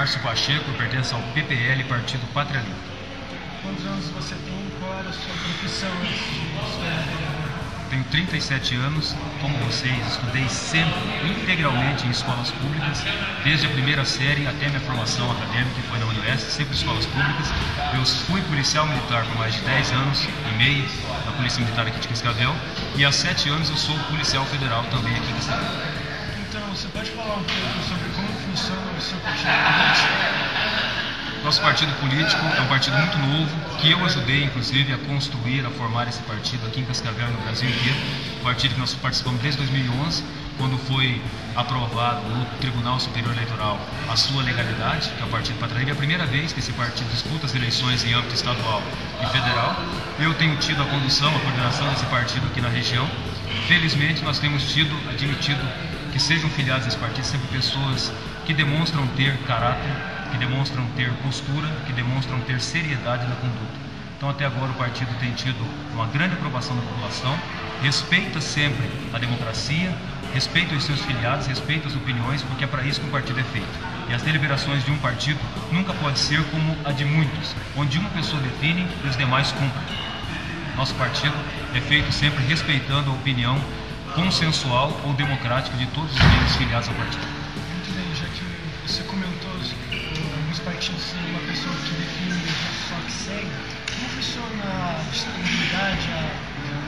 Márcio Pacheco, pertenço ao PPL, Partido Pátria Livre. Quantos anos você tem e qual era a sua profissão antes de se tornar vereador? Tenho 37 anos, como vocês, estudei sempre, integralmente em escolas públicas, desde a primeira série até minha formação acadêmica, que foi na Unioeste, sempre escolas públicas. Eu fui policial militar por mais de 10 anos e meio, na Polícia Militar aqui de Cascavel, e há 7 anos eu sou policial federal também aqui em Cascavel. Então, você pode falar um pouco sobre como funciona o seu partido político? Nosso partido político é um partido muito novo, que eu ajudei, inclusive, a construir, a formar esse partido aqui em Cascavel e no Brasil inteiro. Um partido que nós participamos desde 2011, quando foi aprovado no Tribunal Superior Eleitoral a sua legalidade, que é o Partido Pátria Livre. É a primeira vez que esse partido disputa as eleições em âmbito estadual e federal. Eu tenho tido a condução, a coordenação desse partido aqui na região. Felizmente, nós temos admitido que sejam filiados a esse partido sempre pessoas que demonstram ter caráter, que demonstram ter postura, que demonstram ter seriedade na conduta. Então, até agora, o partido tem tido uma grande aprovação da população, respeita sempre a democracia, respeita os seus filiados, respeita as opiniões, porque é para isso que o partido é feito. E as deliberações de um partido nunca pode ser como a de muitos, onde uma pessoa define e os demais cumprem. Nosso partido é feito sempre respeitando a opinião consensual ou democrática de todos os membros filiados ao partido. Muito bem, já que você comentou alguns partidos têm uma pessoa que define e só que segue, como funciona a disponibilidade,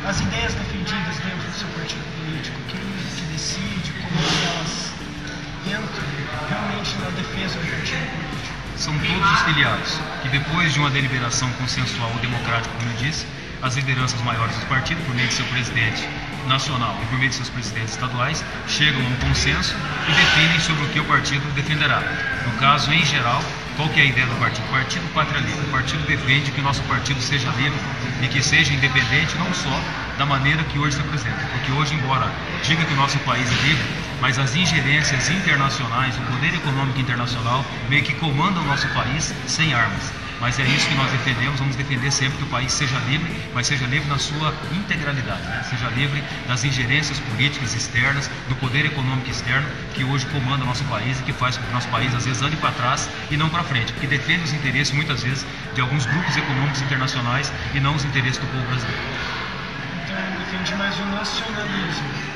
as ideias defendidas dentro do seu partido político? Quem que decide, como elas entram realmente na defesa do partido político? São todos os filiados, que depois de uma deliberação consensual ou democrática, como eu disse, as lideranças maiores do partido, por meio de seu presidente nacional e por meio de seus presidentes estaduais, chegam a um consenso e definem sobre o que o partido defenderá. No caso, em geral, qual que é a ideia do partido? O Partido Pátria Livre. O partido defende que o nosso partido seja livre e que seja independente, não só da maneira que hoje se apresenta, porque hoje, embora diga que o nosso país é livre, mas as ingerências internacionais, o poder econômico internacional, meio que comandam o nosso país sem armas. Mas é isso que nós defendemos, vamos defender sempre que o país seja livre, mas seja livre na sua integralidade, né? Seja livre das ingerências políticas externas, do poder econômico externo que hoje comanda o nosso país e que faz com que o nosso país às vezes ande para trás e não para frente, porque defende os interesses muitas vezes de alguns grupos econômicos internacionais e não os interesses do povo brasileiro. Então defende mais o nacionalismo.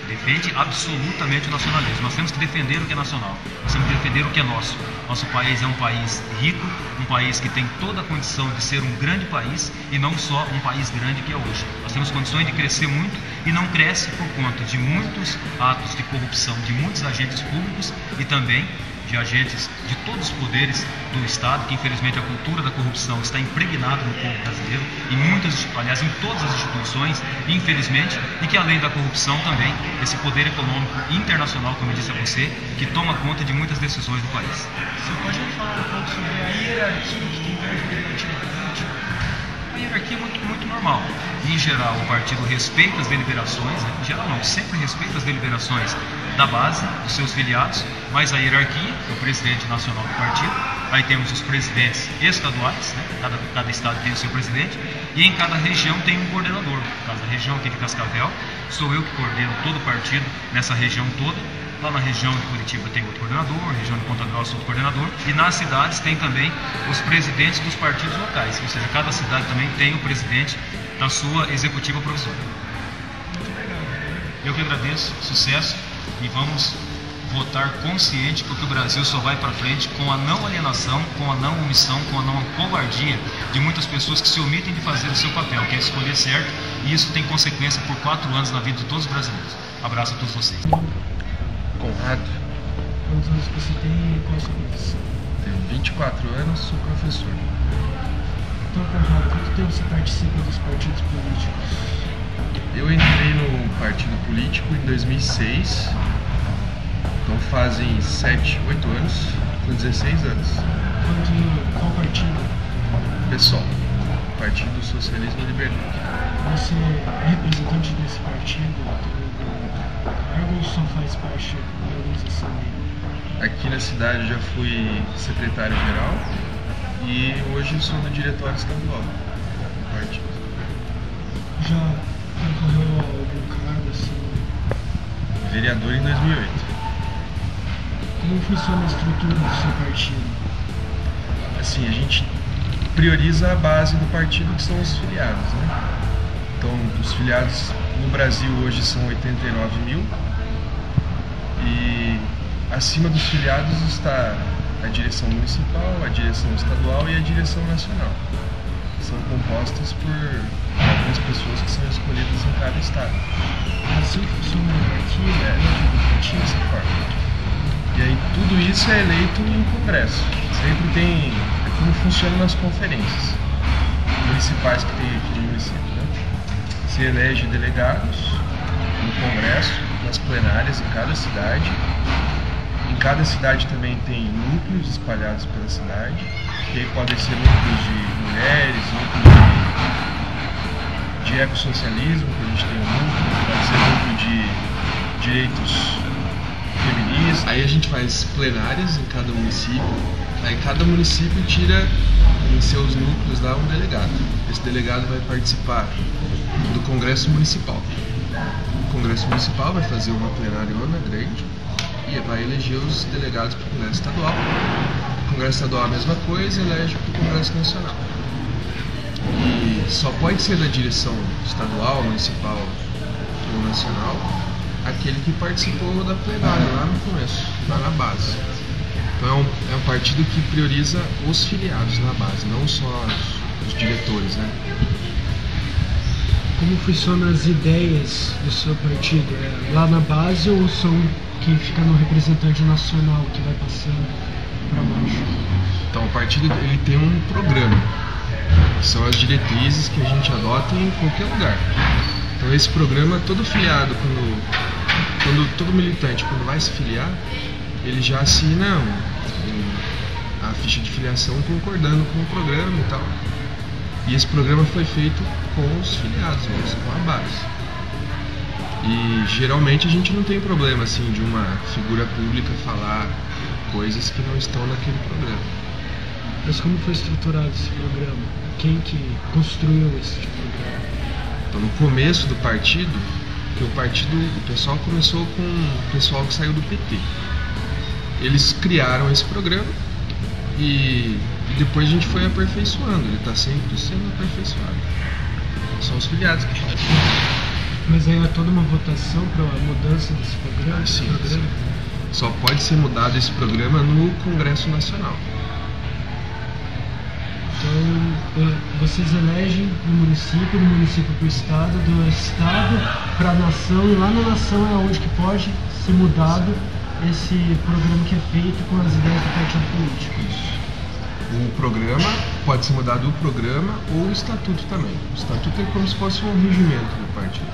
Defende absolutamente o nacionalismo. Nós temos que defender o que é nacional, nós temos que defender o que é nosso. Nosso país é um país rico, um país que tem toda a condição de ser um grande país e não só um país grande que é hoje. Nós temos condições de crescer muito e não cresce por conta de muitos atos de corrupção de muitos agentes públicos e também de agentes de todos os poderes do Estado, que infelizmente a cultura da corrupção está impregnada no povo brasileiro, aliás, em todas as instituições, infelizmente, e que além da corrupção também, esse poder econômico internacional, como eu disse a você, que toma conta de muitas decisões do país. Você pode me falar um pouco sobre a hierarquia que tem dentro do partido político? A hierarquia é muito normal. Em geral, o partido respeita as deliberações, né? Em geral não, sempre respeita as deliberações da base, dos seus filiados, mas a hierarquia é o presidente nacional do partido, aí temos os presidentes estaduais, né? Cada estado tem o seu presidente, e em cada região tem um coordenador. No caso da região aqui de Cascavel, sou eu que coordeno todo o partido nessa região toda. Lá na região de Curitiba tem outro coordenador, na região de Ponta Grossa outro coordenador, e nas cidades tem também os presidentes dos partidos locais, ou seja, cada cidade também tem o presidente da sua executiva provisória. Muito obrigado. Eu que agradeço, sucesso, e vamos votar consciente, porque o Brasil só vai para frente com a não alienação, com a não omissão, com a não covardia de muitas pessoas que se omitem de fazer o seu papel, que é escolher certo, e isso tem consequência por 4 anos na vida de todos os brasileiros. Abraço a todos vocês. Conrado. Quantos anos você tem e qual a sua profissão? Tenho 24 anos, sou professor. Então, Conrado, quanto tempo você participa dos partidos políticos? Eu entrei no partido político em 2006, então fazem 8 anos, com 16 anos. Qual partido? PSOL, Partido Socialismo e Liberdade. Você é representante desse partido? Tem algum cargo ou só faz parte da organização dele? Aqui na cidade já fui secretário-geral e hoje sou do diretório estadual do partido. Já concorreu a algum cargo assim? Vereador em 2008. Como funciona a estrutura do seu partido? Assim, a gente prioriza a base do partido, que são os filiados, né? Então, os filiados no Brasil hoje são 89 mil, e acima dos filiados está a direção municipal, a direção estadual e a direção nacional. São compostas por algumas pessoas que são escolhidas em cada estado. Assim funciona aqui, dessa forma. E aí tudo isso é eleito em congresso. Sempre tem... É como funciona nas conferências municipais que tem aqui no município, né? Se elege delegados no congresso, nas plenárias em cada cidade. Em cada cidade também tem núcleos espalhados pela cidade, que aí podem ser núcleos de mulheres, núcleos de ecossocialismo, que a gente tem um núcleo, pode ser núcleo de direitos feministas. Aí a gente faz plenárias em cada município, aí cada município tira em seus núcleos lá um delegado. Esse delegado vai participar do Congresso Municipal. O Congresso Municipal vai fazer uma plenariona grande e vai eleger os delegados para o Congresso Estadual. O Congresso Estadual a mesma coisa, elege para o Congresso Nacional. E só pode ser da direção estadual, municipal ou nacional aquele que participou da plenária lá no começo, lá na base. Então é um partido que prioriza os filiados na base, não só os diretores, né? Como funcionam as ideias do seu partido? É lá na base ou são que fica no representante nacional que vai passando para baixo? Então o partido ele tem um programa, que são as diretrizes que a gente adota em qualquer lugar. Então esse programa, todo filiado, todo militante, quando vai se filiar, ele já assina a ficha de filiação concordando com o programa e tal. E esse programa foi feito com os filiados mesmo, com a base. E geralmente a gente não tem problema assim de uma figura pública falar coisas que não estão naquele programa. Mas como foi estruturado esse programa? Quem que construiu esse programa? Então no começo do partido, o pessoal começou com o pessoal que saiu do PT. Eles criaram esse programa e depois a gente foi aperfeiçoando, ele está sempre sendo aperfeiçoado. São os filiados que fazem. Mas aí é toda uma votação para a mudança desse programa? Sim. Só pode ser mudado esse programa no Congresso Nacional. Então, vocês elegem no município para o estado, do estado para a nação, e lá na nação é onde que pode ser mudado esse programa que é feito com as ideias do partido político. Isso. O programa pode ser mudado, o programa ou o estatuto também. O estatuto é como se fosse um regimento do partido.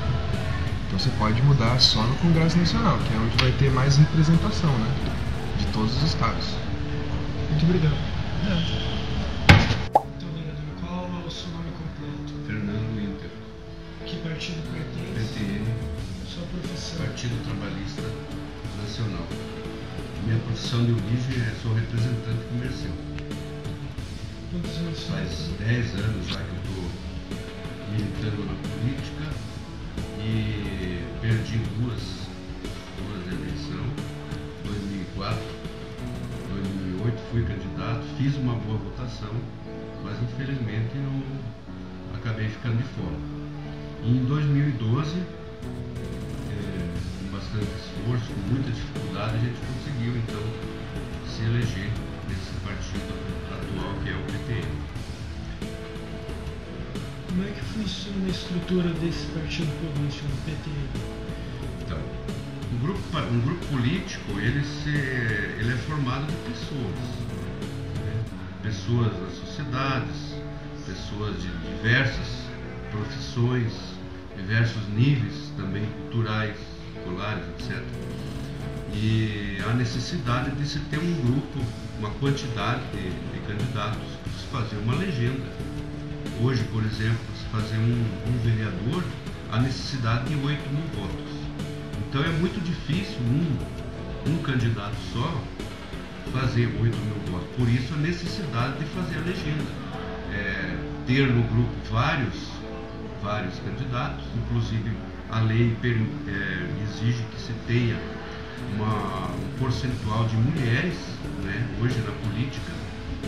Então você pode mudar só no Congresso Nacional, que é onde vai ter mais representação, né, de todos os estados. Muito obrigado. Qual é o seu nome completo? Fernando Inter. Que partido pertence? PTN. Sua profissão? Partido Trabalhista Nacional. Minha profissão de origem é sou representante comercial. Quantos anos Faz 10 anos já que eu estou militando na política e perdi duas eleições, 2004, 2008 fui candidato, fiz uma boa votação, mas infelizmente não acabei ficando de fora. E em 2012, com bastante esforço, com muita dificuldade, a gente conseguiu então se eleger nesse partido atual que é o PTN. Como é que funciona a estrutura desse partido político, do PTN? Então, um grupo político ele é formado de pessoas, né? Pessoas das sociedades, pessoas de diversas profissões, diversos níveis também culturais, escolares, etc. E a necessidade de se ter um grupo, uma quantidade de candidatos para se fazer uma legenda. Hoje, por exemplo, para se fazer um vereador, a necessidade de 8.000 votos. Então é muito difícil um candidato só fazer 8.000 votos. Por isso a necessidade de fazer a legenda. Ter no grupo vários candidatos, inclusive a lei exige que se tenha um percentual de mulheres, né, hoje na política,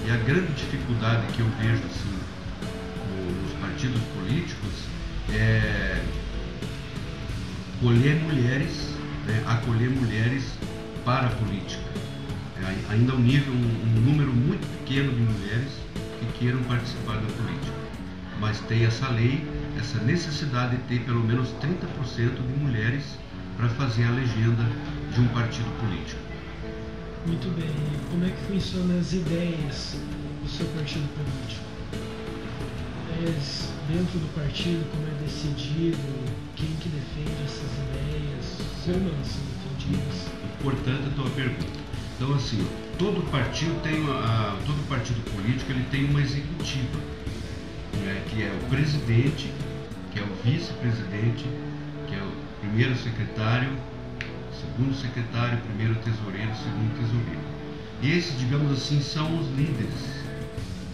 e a grande dificuldade que eu vejo assim, nos partidos políticos é acolher mulheres para a política. Ainda um número muito pequeno de mulheres que queiram participar da política, mas tem essa lei, essa necessidade de ter pelo menos 30% de mulheres para fazer a legenda de um partido político. Muito bem. E como é que funcionam as ideias do seu partido político? Ideias dentro do partido, como é decidido, quem que defende essas ideias, como elas são defendidas? Importante a tua pergunta. Então, assim, todo partido político ele tem uma executiva, né, que é o presidente, que é o vice-presidente, que é o primeiro secretário, segundo secretário, primeiro tesoureiro, segundo tesoureiro. Esses, digamos assim, são os líderes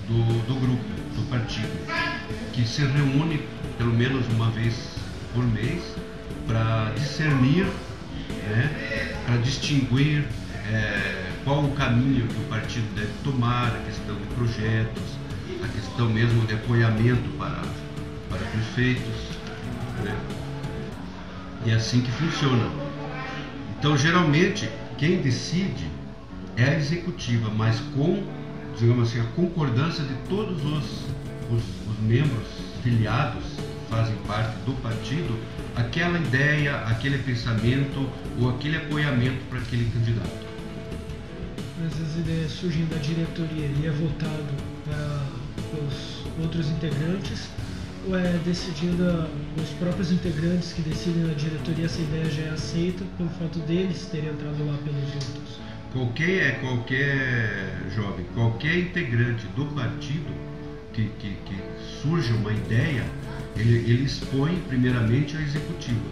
do grupo, do partido, que se reúne pelo menos uma vez por mês para discernir, né, para distinguir qual o caminho que o partido deve tomar, a questão de projetos, a questão mesmo de apoiamento para prefeitos, né? E é assim que funciona. Então, geralmente, quem decide é a executiva, mas com, digamos assim, a concordância de todos os membros filiados que fazem parte do partido, aquela ideia, aquele pensamento ou aquele apoiamento para aquele candidato. Mas as ideias surgem da diretoria, ele é votado pelos outros integrantes, ou é decidida os próprios integrantes que decidem na diretoria, essa ideia já é aceita pelo fato deles terem entrado lá pelos outros? Qualquer integrante do partido que surge uma ideia, ele expõe primeiramente a executiva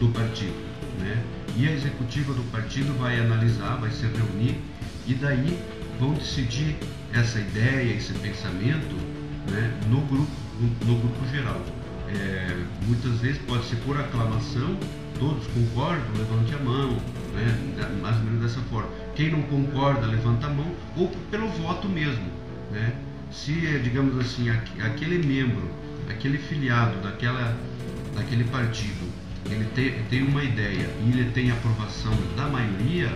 do partido, né? E a executiva do partido vai analisar, vai se reunir, e daí vão decidir essa ideia, esse pensamento, né, no grupo geral. Muitas vezes pode ser por aclamação, todos concordam, levante a mão, né, mais ou menos dessa forma. Quem não concorda, levanta a mão, ou pelo voto mesmo, né? Se, digamos assim, aquele membro, aquele filiado daquele partido, ele tem uma ideia e ele tem aprovação da maioria,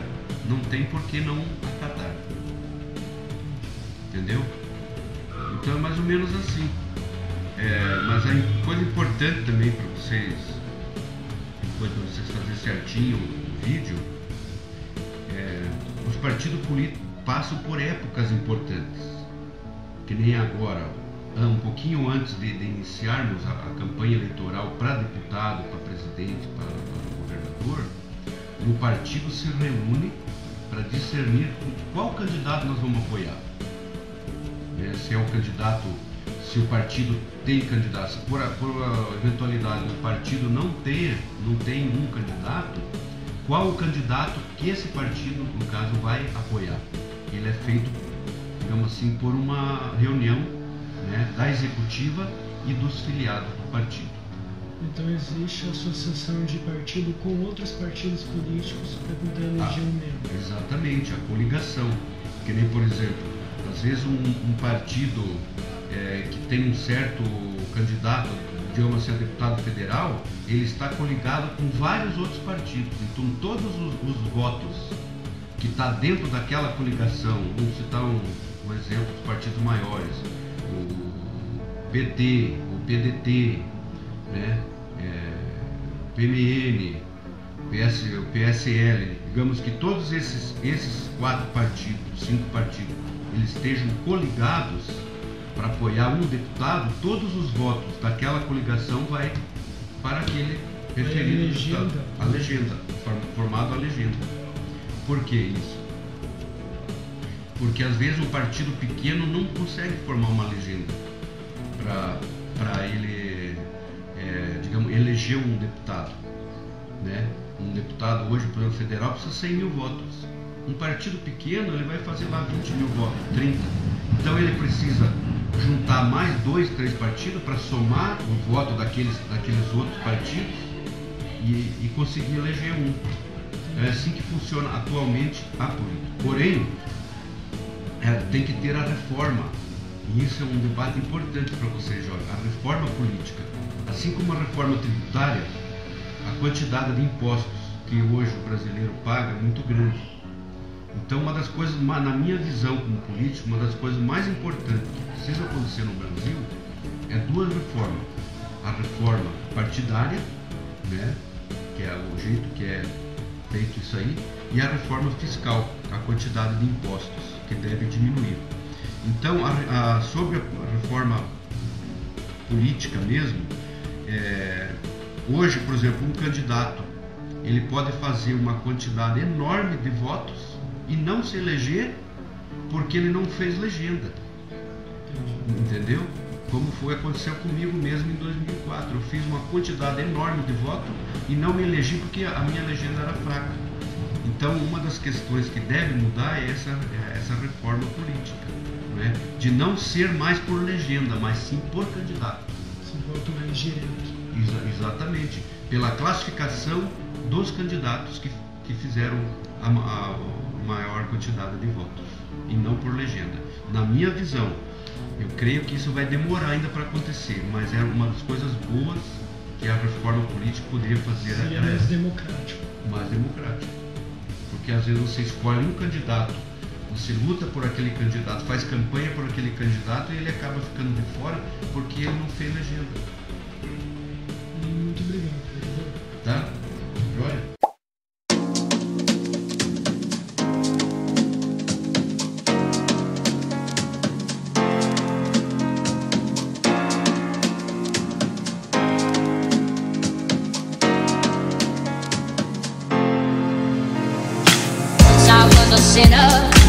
não tem por que não acatar. Entendeu? Então é mais ou menos assim. Mas a coisa importante também para vocês, depois para vocês fazerem certinho o vídeo, os partidos políticos passam por épocas importantes, que nem agora, um pouquinho antes de iniciarmos a campanha eleitoral para deputado, para presidente, para governador, o partido se reúne para discernir qual candidato nós vamos apoiar. Se o partido tem candidato, se por eventualidade o partido não tem um candidato, qual o candidato que esse partido, no caso, vai apoiar? Ele é feito, digamos assim, por uma reunião, né, da executiva e dos filiados do partido. Então existe associação de partido com outros partidos políticos para poder eleger um membro. Exatamente, a coligação. Que nem, por exemplo, às vezes um partido que tem um certo candidato, digamos assim, a deputado federal, ele está coligado com vários outros partidos. Então todos os votos que está dentro daquela coligação, vamos citar um exemplo dos partidos maiores, o PT, o PDT, né? PMN, o PSL, digamos que todos esses 4 partidos, 5 partidos, eles estejam coligados para apoiar um deputado, todos os votos daquela coligação vai para aquele referido deputado. A legenda, formado a legenda. Por que isso? Porque às vezes um partido pequeno não consegue formar uma legenda para ele, digamos, eleger um deputado, né? Um deputado hoje, por exemplo, federal, precisa 100 mil votos. Um partido pequeno, ele vai fazer lá 20 mil votos, 30. Então ele precisa juntar mais 2, 3 partidos para somar o voto daqueles outros partidos e conseguir eleger um. É assim que funciona atualmente a política. Porém, tem que ter a reforma. E isso é um debate importante para vocês, jovens. A reforma política, assim como a reforma tributária, a quantidade de impostos que hoje o brasileiro paga é muito grande. Então, uma das coisas, na minha visão como político, uma das coisas mais importantes que precisa acontecer no Brasil é duas reformas. A reforma partidária, né, que é o jeito que é feito isso aí, e a reforma fiscal, a quantidade de impostos que deve diminuir. Então, sobre a reforma política mesmo, hoje, por exemplo, um candidato ele pode fazer uma quantidade enorme de votos e não se eleger porque ele não fez legenda, entendeu? Como aconteceu comigo mesmo em 2004. Eu fiz uma quantidade enorme de votos e não me elegi porque a minha legenda era fraca. Então, uma das questões que deve mudar é essa reforma política, né? De não ser mais por legenda, mas sim por candidato. Se voto mais direto. Exatamente. Pela classificação dos candidatos que fizeram a maior quantidade de votos e não por legenda. Na minha visão, eu creio que isso vai demorar ainda para acontecer, mas é uma das coisas boas que a reforma política poderia fazer. Seria mais democrático. Mais democrático. Porque às vezes você escolhe um candidato, você luta por aquele candidato, faz campanha por aquele candidato e ele acaba ficando de fora porque ele não fez legenda. Muito obrigado. Tá? Joia? Sinner